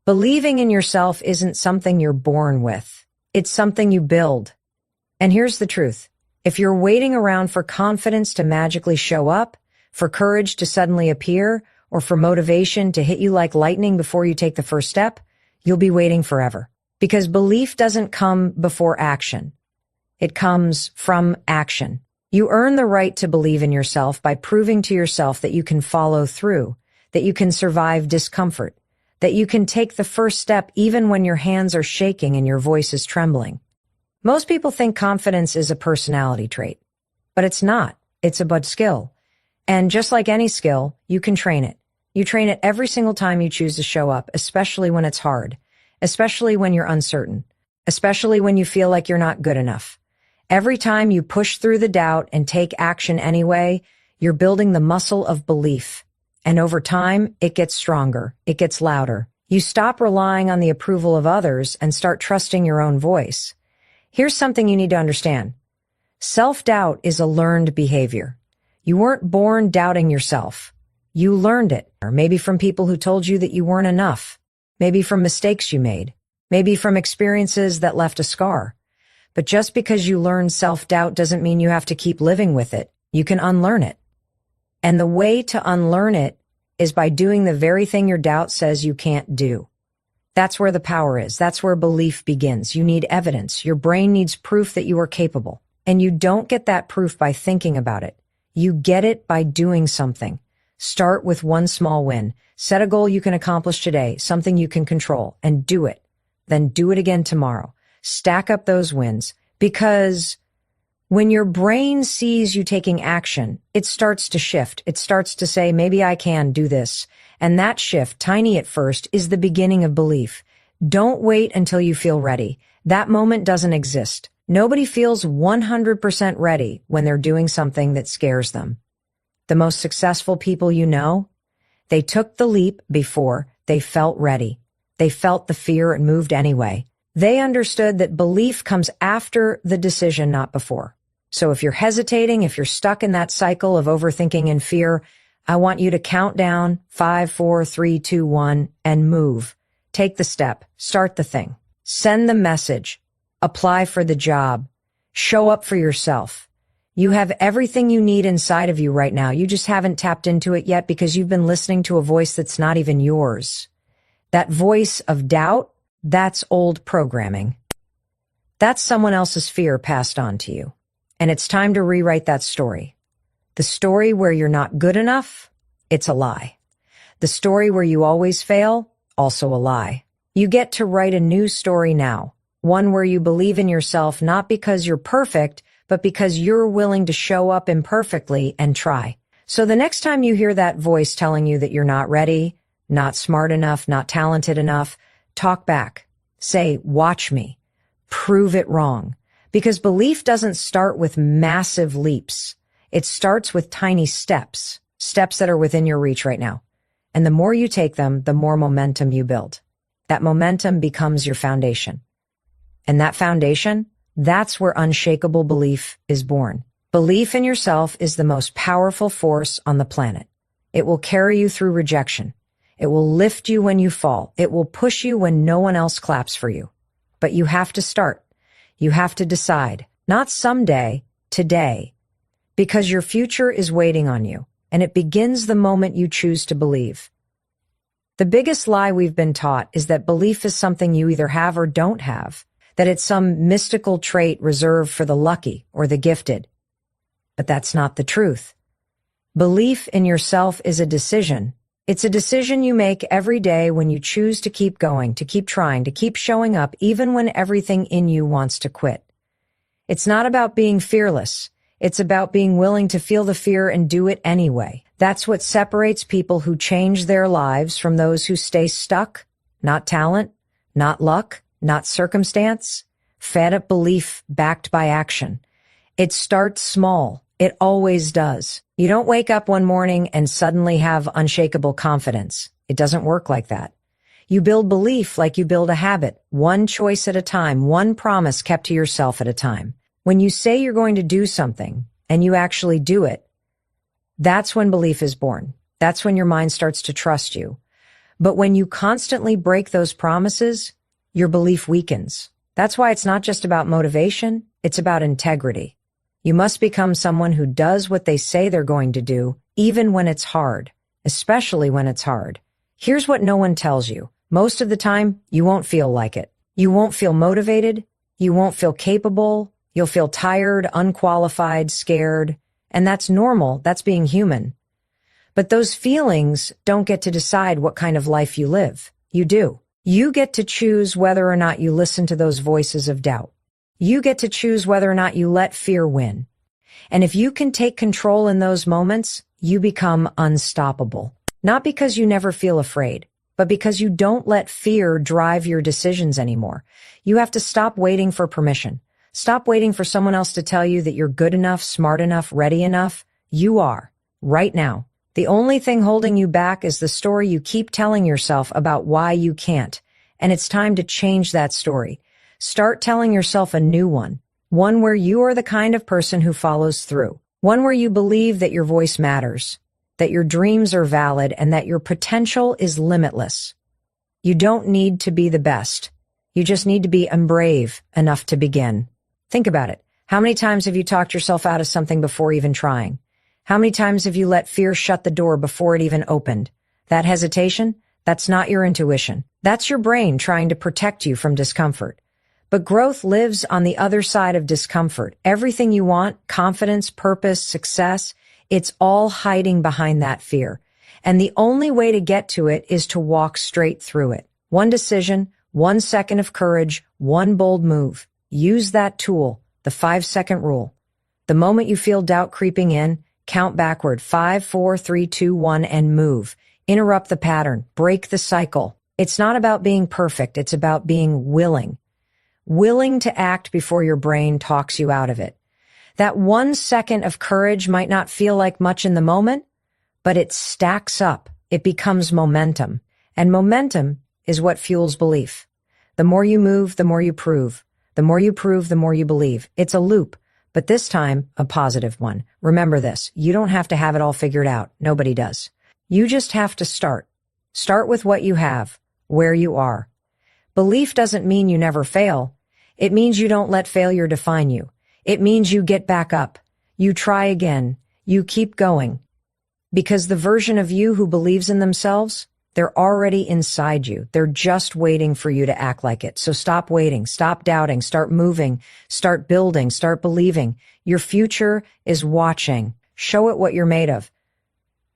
Believing in yourself isn't something you're born with. It's something you build. And here's the truth. If you're waiting around for confidence to magically show up, for courage to suddenly appear, or for motivation to hit you like lightning before you take the first step, you'll be waiting forever. Because belief doesn't come before action. It comes from action. You earn the right to believe in yourself by proving to yourself that you can follow through, that you can survive discomfort, that you can take the first step even when your hands are shaking and your voice is trembling. Most people think confidence is a personality trait, but it's not. It's a skill. And just like any skill, you can train it. You train it every single time you choose to show up, especially when it's hard, especially when you're uncertain, especially when you feel like you're not good enough. Every time you push through the doubt and take action anyway, you're building the muscle of belief. And over time, it gets stronger. It gets louder. You stop relying on the approval of others and start trusting your own voice. Here's something you need to understand. Self-doubt is a learned behavior. You weren't born doubting yourself. You learned it, or maybe from people who told you that you weren't enough, maybe from mistakes you made, maybe from experiences that left a scar. But just because you learn self-doubt doesn't mean you have to keep living with it. You can unlearn it. And the way to unlearn it is by doing the very thing your doubt says you can't do. That's where the power is. That's where belief begins. You need evidence. Your brain needs proof that you are capable. And you don't get that proof by thinking about it. You get it by doing something. Start with one small win. Set a goal you can accomplish today, something you can control, and do it. Then do it again tomorrow. Stack up those wins, because when your brain sees you taking action, it starts to shift. It starts to say, maybe I can do this. And that shift, tiny at first, is the beginning of belief. Don't wait until you feel ready. That moment doesn't exist. Nobody feels 100% ready when they're doing something that scares them. The most successful people you know, they took the leap before they felt ready. They felt the fear and moved anyway. They understood that belief comes after the decision, not before. So if you're hesitating, if you're stuck in that cycle of overthinking and fear, I want you to count down 5, 4, 3, 2, 1, and move. Take the step. Start the thing. Send the message. Apply for the job. Show up for yourself. You have everything you need inside of you right now. You just haven't tapped into it yet because you've been listening to a voice that's not even yours. That voice of doubt, that's old programming. That's someone else's fear passed on to you. And it's time to rewrite that story. The story where you're not good enough, it's a lie. The story where you always fail, also a lie. You get to write a new story now. One where you believe in yourself not because you're perfect, but because you're willing to show up imperfectly and try. So the next time you hear that voice telling you that you're not ready, not smart enough, not talented enough, talk back. Say, watch me. Prove it wrong. Because belief doesn't start with massive leaps. It starts with tiny steps, steps that are within your reach right now. And the more you take them, the more momentum you build. That momentum becomes your foundation. And that foundation, that's where unshakable belief is born. Belief in yourself is the most powerful force on the planet. It will carry you through rejection. It will lift you when you fall. It will push you when no one else claps for you. But you have to start. You have to decide, not someday, today, because your future is waiting on you, and it begins the moment you choose to believe. The biggest lie we've been taught is that belief is something you either have or don't have, that it's some mystical trait reserved for the lucky or the gifted. But that's not the truth. Belief in yourself is a decision. It's a decision you make every day when you choose to keep going, to keep trying, to keep showing up, even when everything in you wants to quit. It's not about being fearless. It's about being willing to feel the fear and do it anyway. That's what separates people who change their lives from those who stay stuck. Not talent, not luck, not circumstance. Fed up belief backed by action. It starts small. It always does. You don't wake up one morning and suddenly have unshakable confidence. It doesn't work like that. You build belief like you build a habit, one choice at a time, one promise kept to yourself at a time. When you say you're going to do something and you actually do it, that's when belief is born. That's when your mind starts to trust you. But when you constantly break those promises, your belief weakens. That's why it's not just about motivation, it's about integrity. You must become someone who does what they say they're going to do, even when it's hard, especially when it's hard. Here's what no one tells you. Most of the time, you won't feel like it. You won't feel motivated. You won't feel capable. You'll feel tired, unqualified, scared. And that's normal. That's being human. But those feelings don't get to decide what kind of life you live. You do. You get to choose whether or not you listen to those voices of doubt. You get to choose whether or not you let fear win. And if you can take control in those moments, you become unstoppable. Not because you never feel afraid, but because you don't let fear drive your decisions anymore. You have to stop waiting for permission. Stop waiting for someone else to tell you that you're good enough, smart enough, ready enough. You are, right now. The only thing holding you back is the story you keep telling yourself about why you can't. And it's time to change that story. Start telling yourself a new one where you are the kind of person who follows through, one where you believe that your voice matters, that your dreams are valid, and that your potential is limitless. You don't need to be the best. You just need to be brave enough to begin. Think about it. How many times have you talked yourself out of something before even trying? How many times have you let fear shut the door before it even opened? That hesitation? That's not your intuition. That's your brain trying to protect you from discomfort. But growth lives on the other side of discomfort. Everything you want, confidence, purpose, success, it's all hiding behind that fear. And the only way to get to it is to walk straight through it. One decision, 1 second of courage, one bold move. Use that tool, the 5-second rule. The moment you feel doubt creeping in, count backward, 5, 4, 3, 2, 1, and move. Interrupt the pattern, break the cycle. It's not about being perfect, it's about being willing. Willing to act before your brain talks you out of it. That 1 second of courage might not feel like much in the moment, but it stacks up. It becomes momentum. And momentum is what fuels belief. The more you move, the more you prove. The more you prove, the more you believe. It's a loop, but this time, a positive one. Remember this, you don't have to have it all figured out. Nobody does. You just have to start. Start with what you have, where you are. Belief doesn't mean you never fail. It means you don't let failure define you. It means you get back up. You try again. You keep going. Because the version of you who believes in themselves, they're already inside you. They're just waiting for you to act like it. So stop waiting, stop doubting, start moving, start building, start believing. Your future is watching. Show it what you're made of.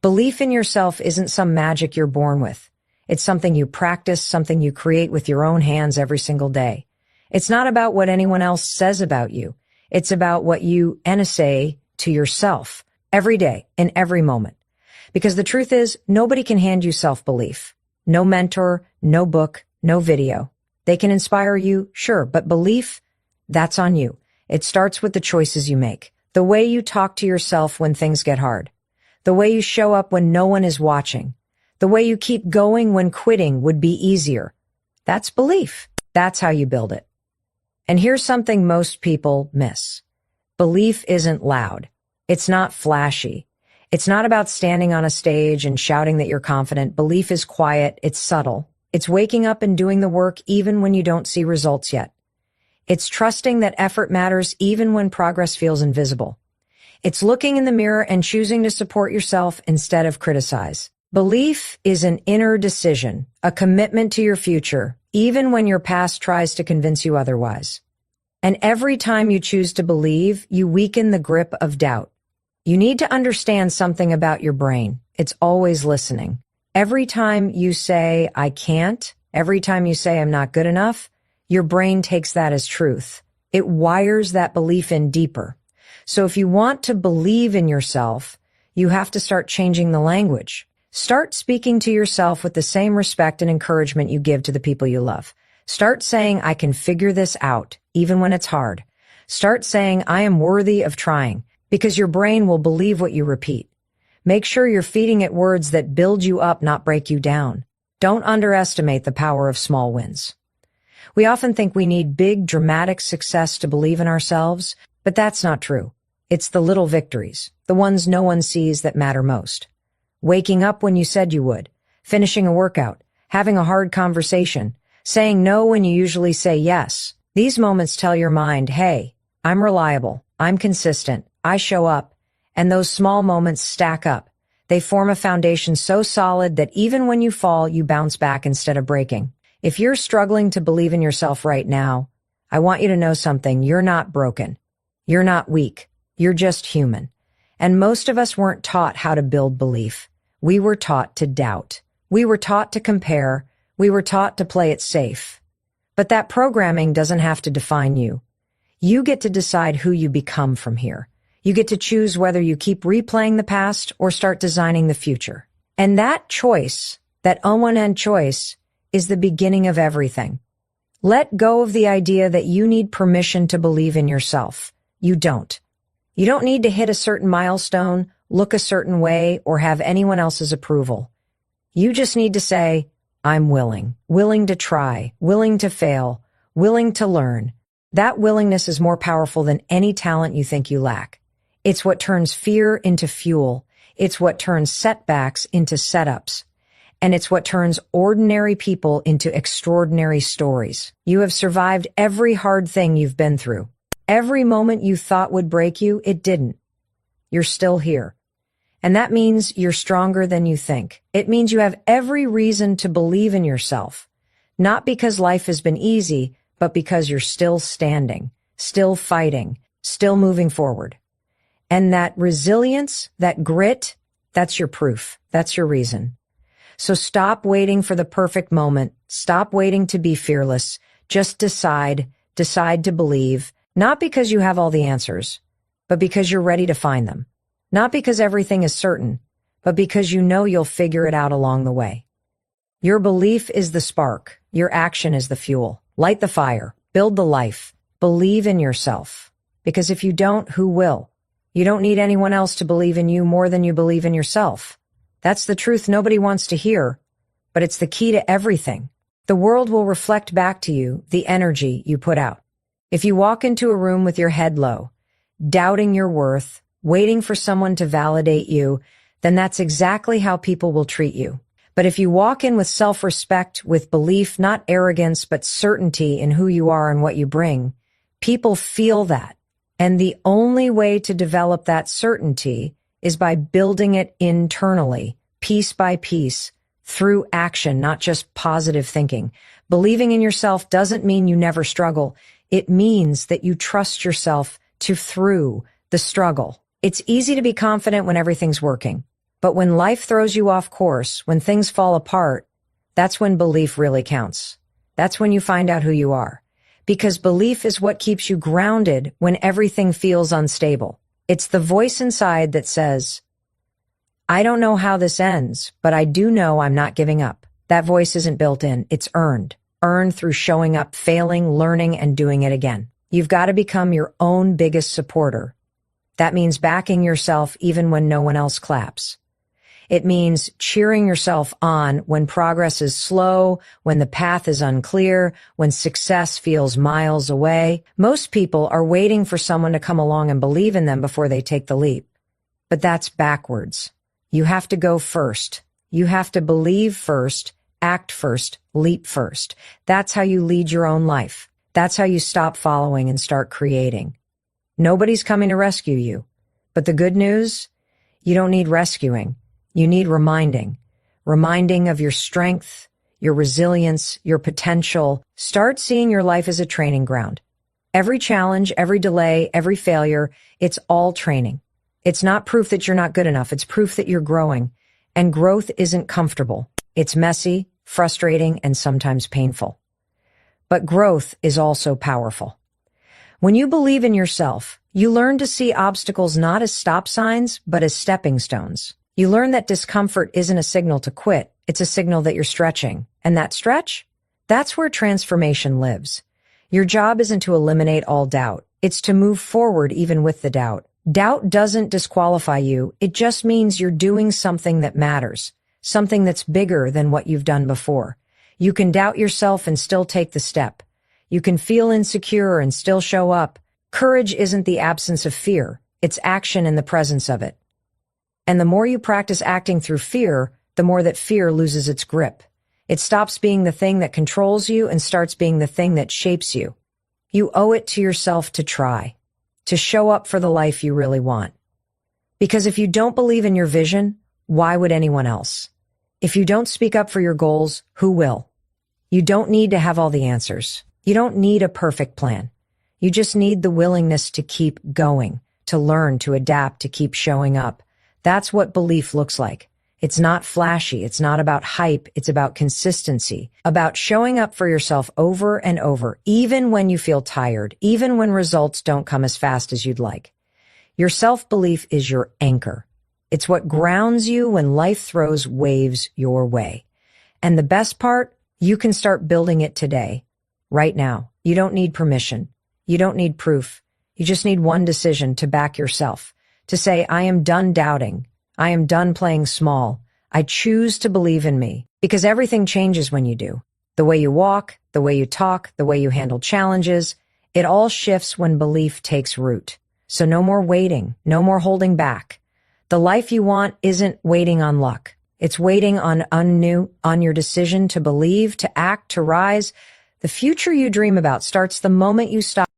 Belief in yourself isn't some magic you're born with. It's something you practice, something you create with your own hands every single day. It's not about what anyone else says about you. It's about what you say to yourself every day, in every moment. Because the truth is, nobody can hand you self-belief. No mentor, no book, no video. They can inspire you, sure, but belief, that's on you. It starts with the choices you make. The way you talk to yourself when things get hard. The way you show up when no one is watching. The way you keep going when quitting would be easier. That's belief. That's how you build it. And here's something most people miss. Belief isn't loud. It's not flashy. It's not about standing on a stage and shouting that you're confident. Belief is quiet. It's subtle. It's waking up and doing the work even when you don't see results yet. It's trusting that effort matters even when progress feels invisible. It's looking in the mirror and choosing to support yourself instead of criticize. Belief is an inner decision, a commitment to your future, even when your past tries to convince you otherwise. And every time you choose to believe, you weaken the grip of doubt. You need to understand something about your brain. It's always listening. Every time you say, I can't, every time you say, I'm not good enough, your brain takes that as truth. It wires that belief in deeper. So if you want to believe in yourself, you have to start changing the language. Start speaking to yourself with the same respect and encouragement you give to the people you love. Start saying, I can figure this out, even when it's hard. Start saying, I am worthy of trying, because your brain will believe what you repeat. Make sure you're feeding it words that build you up, not break you down. Don't underestimate the power of small wins. We often think we need big, dramatic success to believe in ourselves, but that's not true. It's the little victories, the ones no one sees, that matter most. Waking up when you said you would, finishing a workout, having a hard conversation, saying no when you usually say yes. These moments tell your mind, hey, I'm reliable, I'm consistent, I show up, and those small moments stack up. They form a foundation so solid that even when you fall, you bounce back instead of breaking. If you're struggling to believe in yourself right now, I want you to know something. You're not broken. You're not weak. You're just human. And most of us weren't taught how to build belief. We were taught to doubt. We were taught to compare. We were taught to play it safe. But that programming doesn't have to define you. You get to decide who you become from here. You get to choose whether you keep replaying the past or start designing the future. And that choice, that on-end choice, is the beginning of everything. Let go of the idea that you need permission to believe in yourself. You don't. You don't need to hit a certain milestone, look a certain way, or have anyone else's approval. You just need to say, I'm willing to try, willing to fail, willing to learn. That willingness is more powerful than any talent you think you lack. It's what turns fear into fuel. It's what turns setbacks into setups. And it's what turns ordinary people into extraordinary stories. You have survived every hard thing you've been through. Every moment you thought would break you, it didn't. You're still here. And that means you're stronger than you think. It means you have every reason to believe in yourself. Not because life has been easy, but because you're still standing, still fighting, still moving forward. And that resilience, that grit, that's your proof. That's your reason. So stop waiting for the perfect moment. Stop waiting to be fearless. Just decide to believe, not because you have all the answers, but because you're ready to find them. Not because everything is certain, but because you know you'll figure it out along the way. Your belief is the spark. Your action is the fuel. Light the fire. Build the life. Believe in yourself. Because if you don't, who will? You don't need anyone else to believe in you more than you believe in yourself. That's the truth nobody wants to hear, but it's the key to everything. The world will reflect back to you the energy you put out. If you walk into a room with your head low, doubting your worth, waiting for someone to validate you, then that's exactly how people will treat you. But if you walk in with self-respect, with belief, not arrogance, but certainty in who you are and what you bring, people feel that. And the only way to develop that certainty is by building it internally, piece by piece, through action, not just positive thinking. Believing in yourself doesn't mean you never struggle. It means that you trust yourself through the struggle. It's easy to be confident when everything's working. But when life throws you off course, when things fall apart, that's when belief really counts. That's when you find out who you are. Because belief is what keeps you grounded when everything feels unstable. It's the voice inside that says, I don't know how this ends, but I do know I'm not giving up. That voice isn't built in, it's earned. Earned through showing up, failing, learning, and doing it again. You've got to become your own biggest supporter. That means backing yourself even when no one else claps. It means cheering yourself on when progress is slow, when the path is unclear, when success feels miles away. Most people are waiting for someone to come along and believe in them before they take the leap. But that's backwards. You have to go first. You have to believe first, act first, leap first. That's how you lead your own life. That's how you stop following and start creating. Nobody's coming to rescue you. But the good news, you don't need rescuing. You need reminding of your strength, your resilience, your potential. Start seeing your life as a training ground. Every challenge, every delay, every failure, it's all training. It's not proof that you're not good enough. It's proof that you're growing. And growth isn't comfortable. It's messy, frustrating, and sometimes painful. But growth is also powerful. When you believe in yourself, you learn to see obstacles not as stop signs, but as stepping stones. You learn that discomfort isn't a signal to quit. It's a signal that you're stretching. And that stretch? That's where transformation lives. Your job isn't to eliminate all doubt. It's to move forward even with the doubt. Doubt doesn't disqualify you. It just means you're doing something that matters, something that's bigger than what you've done before. You can doubt yourself and still take the step. You can feel insecure and still show up. Courage isn't the absence of fear. It's action in the presence of it. And the more you practice acting through fear, the more that fear loses its grip. It stops being the thing that controls you and starts being the thing that shapes you. You owe it to yourself to try, to show up for the life you really want. Because if you don't believe in your vision, why would anyone else? If you don't speak up for your goals, who will? You don't need to have all the answers. You don't need a perfect plan. You just need the willingness to keep going, to learn, to adapt, to keep showing up. That's what belief looks like. It's not flashy. It's not about hype. It's about consistency, about showing up for yourself over and over, even when you feel tired, even when results don't come as fast as you'd like. Your self-belief is your anchor. It's what grounds you when life throws waves your way. And the best part, you can start building it today, right now. You don't need permission. You don't need proof. You just need one decision to back yourself, to say, I am done doubting. I am done playing small. I choose to believe in me, because everything changes when you do. The way you walk, the way you talk, the way you handle challenges, it all shifts when belief takes root. So no more waiting, no more holding back. The life you want isn't waiting on luck. It's waiting on your decision to believe, to act, to rise. The future you dream about starts the moment you stop